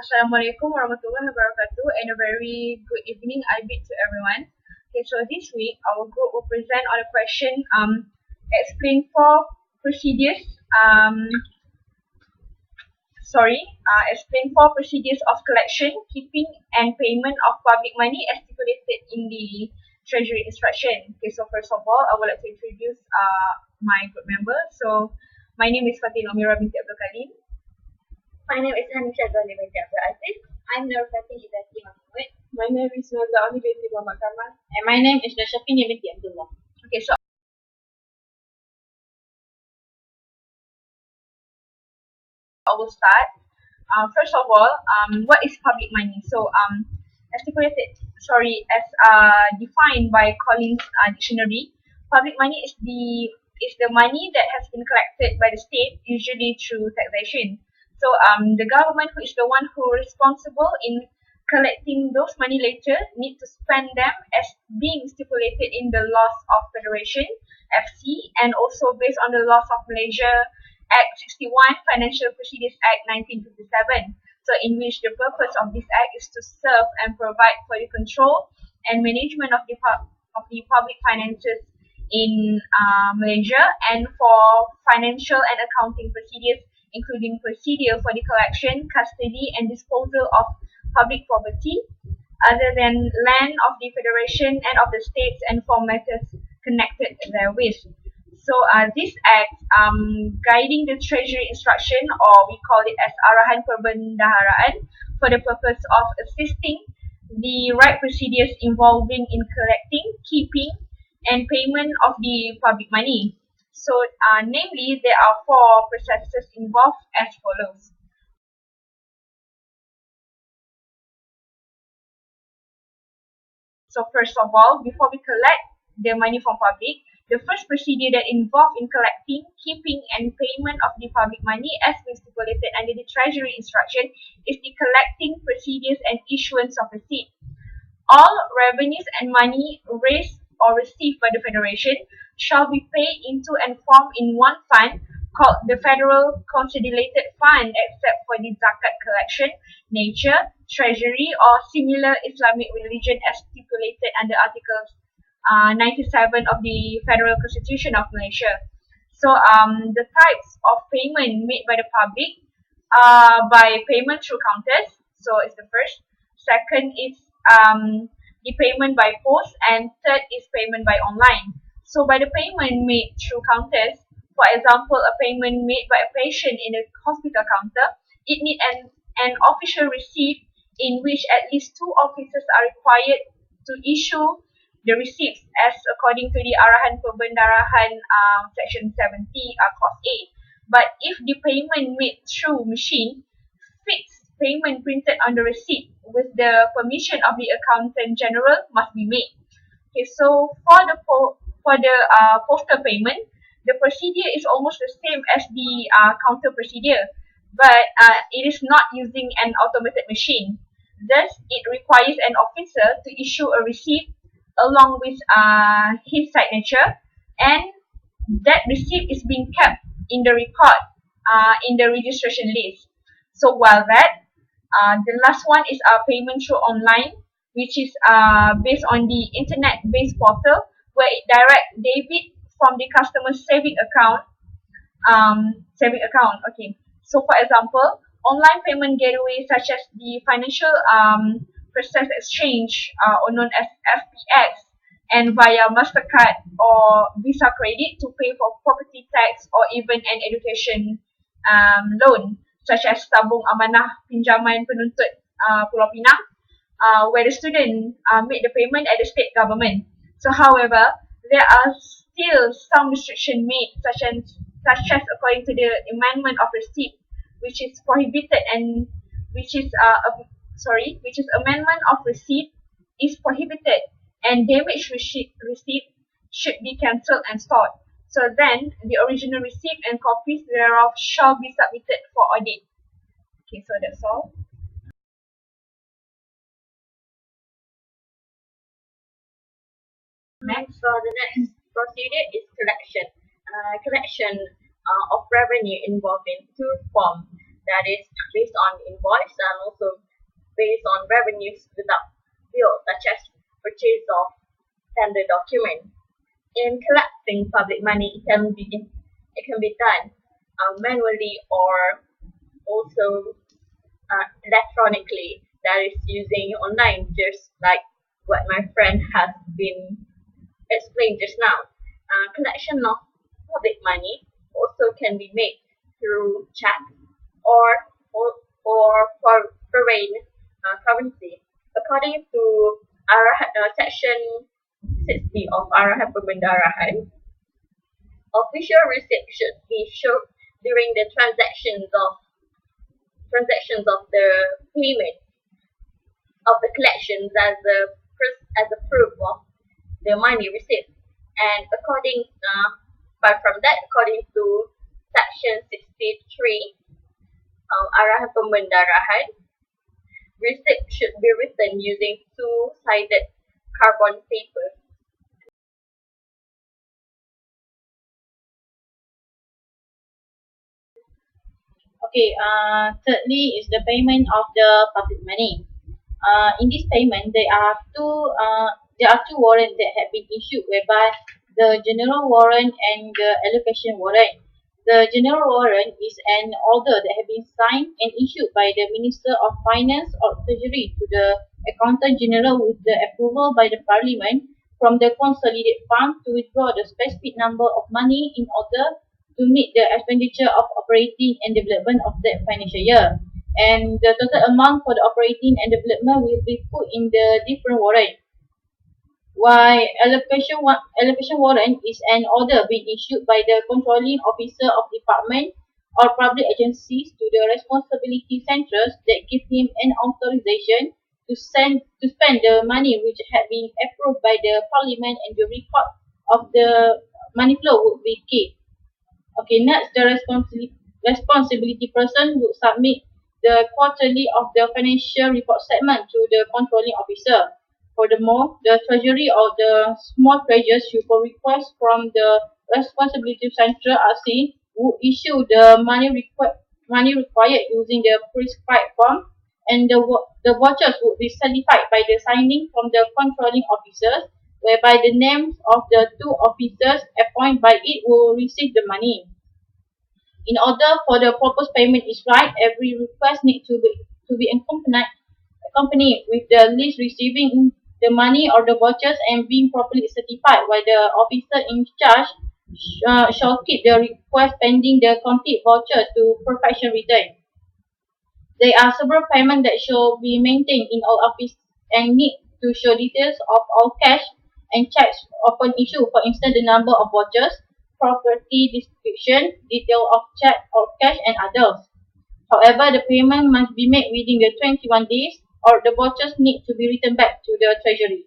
Assalamualaikum warahmatullahi wabarakatuh and a very good evening I bid to everyone. Okay, so this week our group will present on a question explain four procedures explain four procedures of collection, keeping and payment of public money as stipulated in the treasury instruction. Okay, so first of all I would like to introduce my group member. So my name is FATIN UMMIRA binti Abdul Karim. My name is HANIM I'm Nurfatin IZZATI. My name is SYAZWANI binti Muhammad Kamal. And my name is SYAFINI binti Abdullah. Okay, so I will start. First of all, what is public money? So, as defined by Collins Dictionary, public money is the money that has been collected by the state, usually through taxation. So, the government, who is the one who is responsible in collecting those money later, need to spend them as being stipulated in the Laws of Federation (FC) and also based on the Laws of Malaysia Act 61, Financial Procedures Act 1957. So, in which the purpose of this act is to serve and provide for the control and management of the public finances in Malaysia, and for financial and accounting procedures, including procedure for the collection, custody, and disposal of public property other than land of the federation and of the states, and for matters connected therewith. So this act guiding the treasury instruction, or we call it as Arahan Perbendaharaan, for the purpose of assisting the right procedures involving in collecting, keeping, and payment of the public money. So namely, there are four processes involved as follows. So first of all, before we collect the money from public, the first procedure that involved in collecting, keeping, and payment of the public money as been stipulated under the treasury instruction is the collecting procedures and issuance of receipt. All revenues and money raised or received by the federation shall be paid into and formed in one fund called the Federal Consolidated Fund, except for the zakat collection, nature, treasury, or similar Islamic religion as stipulated under Article 97 of the Federal Constitution of Malaysia. So the types of payment made by the public are by payment through counters. So it's the first. Second is the payment by post, and third is payment by online. So by the payment made through counters, for example, a payment made by a patient in a hospital counter, it needs an official receipt in which at least two officers are required to issue the receipts as according to the Arahan Perbendaharaan section 70 clause A. But if the payment made through machine, fixed payment printed on the receipt with the permission of the accountant general must be made. Okay, so for the postal payment, the procedure is almost the same as the counter procedure, but it is not using an automated machine. Thus, it requires an officer to issue a receipt along with his signature, and that receipt is being kept in the record in the registration list. So while that, the last one is payment through online, which is based on the internet-based portal where it direct debit from the customer's saving account. Okay. So for example, online payment gateways such as the financial process exchange, or known as FPX, and via MasterCard or Visa credit to pay for property tax or even an education loan, such as tabung amanah pinjaman penuntut Pulau Pinang, where the student made the payment at the state government. So however, there are still some restriction made, such as according to the amendment of receipt, which is prohibited, and which is amendment of receipt is prohibited, and damaged receipt should be cancelled and stored. So then, the original receipt and copies thereof shall be submitted for audit. Okay, so that's all. Next, the next procedure is collection. Collection of revenue involving two forms. that is based on invoice and also based on revenues without bills, such as purchase of tender document. In collecting public money, it can be done manually or also electronically, that is using online, just like what my friend has been explained just now. Collection of public money also can be made through check or foreign currency. According to section 60 of Arahan Pembendarahan, official receipt should be shown during the transactions of the payment of the collections as a proof of the money received. And according to section 63 of Arahan Pembendarahan, receipt should be written using two-sided carbon paper. Okay, thirdly is the payment of the public money. In this payment, there are two warrants that have been issued, whereby the general warrant and the allocation warrant. The general warrant is an order that has been signed and issued by the Minister of Finance or Treasury to the Accountant General with the approval by the Parliament from the consolidated fund to withdraw the specific number of money in order to meet the expenditure of operating and development of that financial year. And the total amount for the operating and development will be put in the different warrant. While allocation warrant is an order being issued by the controlling officer of department or public agencies to the responsibility centres that give him an authorization to spend the money which had been approved by the parliament, and the record of the money flow would be kept. Okay, next, the responsibility person would submit the quarterly of the financial report statement to the controlling officer. Furthermore, the treasury or the small treasurers should request from the responsibility central RC who issue the money required using the prescribed form, and the vouchers would be certified by the signing from the controlling officers, whereby the names of the two officers appointed by it will receive the money. In order for the proposed payment is right, every request needs to be accompanied with the list receiving the money or the vouchers and being properly certified, while the officer in charge shall keep the request pending the complete voucher to perfection return. There are several payments that shall be maintained in all offices and need to show details of all cash and checks upon issue, for instance the number of vouchers, property description, detail of check or cash, and others. However, the payment must be made within the 21 days or the vouchers need to be returned back to the treasury.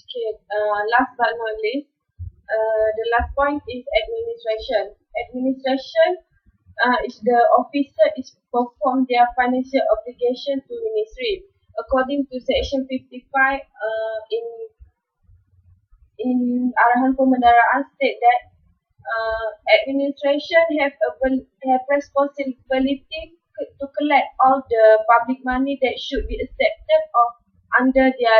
Okay, last but not least, the last point is administration. Administration is the officer is perform their financial obligation to ministry. According to section 55 in Arahan Pembendaraan state that administration have responsibility to collect all the public money that should be accepted of under their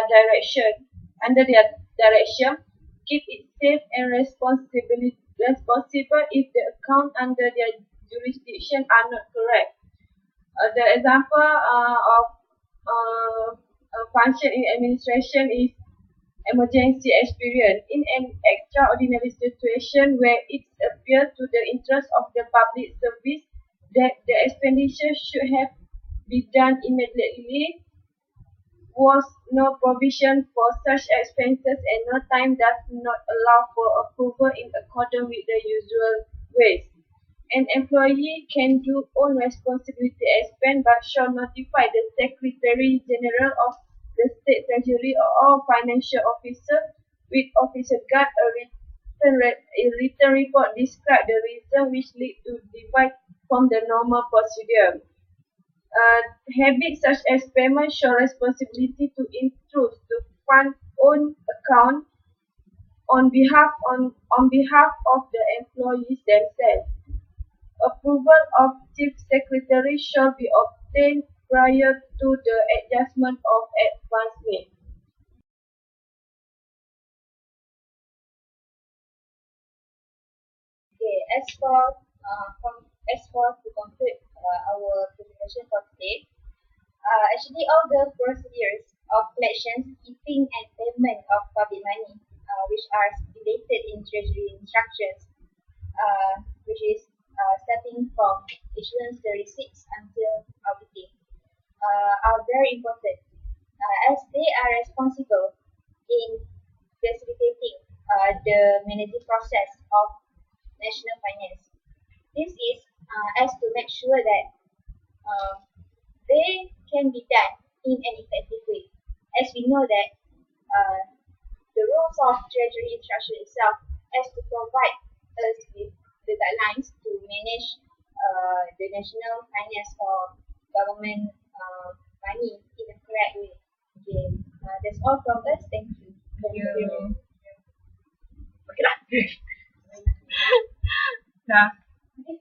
direction. Keep it safe and responsible if the account under their jurisdiction are not correct. The example of function in administration is emergency experience. In an extraordinary situation where it appears to the interest of the public service that the expenditure should have been done immediately, was no provision for such expenses and no time does not allow for approval in accordance with the usual ways. An employee can do own responsibility expense but shall notify the Secretary General of the State Treasury or financial officer with official guard a written report describe the reason which lead to divide from the normal procedure. Habits such as payment show responsibility to intrust to fund own account on behalf of the employees themselves. Approval of Chief Secretary shall be obtained prior to the adjustment of advance made. Okay, to conclude our presentation for today, actually all the procedures of collection, keeping and payment of public money, which are stipulated in Treasury instructions, which is starting from issuance the receipts until auditing, are very important, as they are responsible in facilitating the managing process of national finance. This is as to make sure that they can be done in an effective way. As we know that the rules of Treasury instruction itself has to provide us with the guidelines to manage the national finance or government money in a correct way. Okay, that's all from us. Thank you. Thank you. Okay lah. Dah. Okay,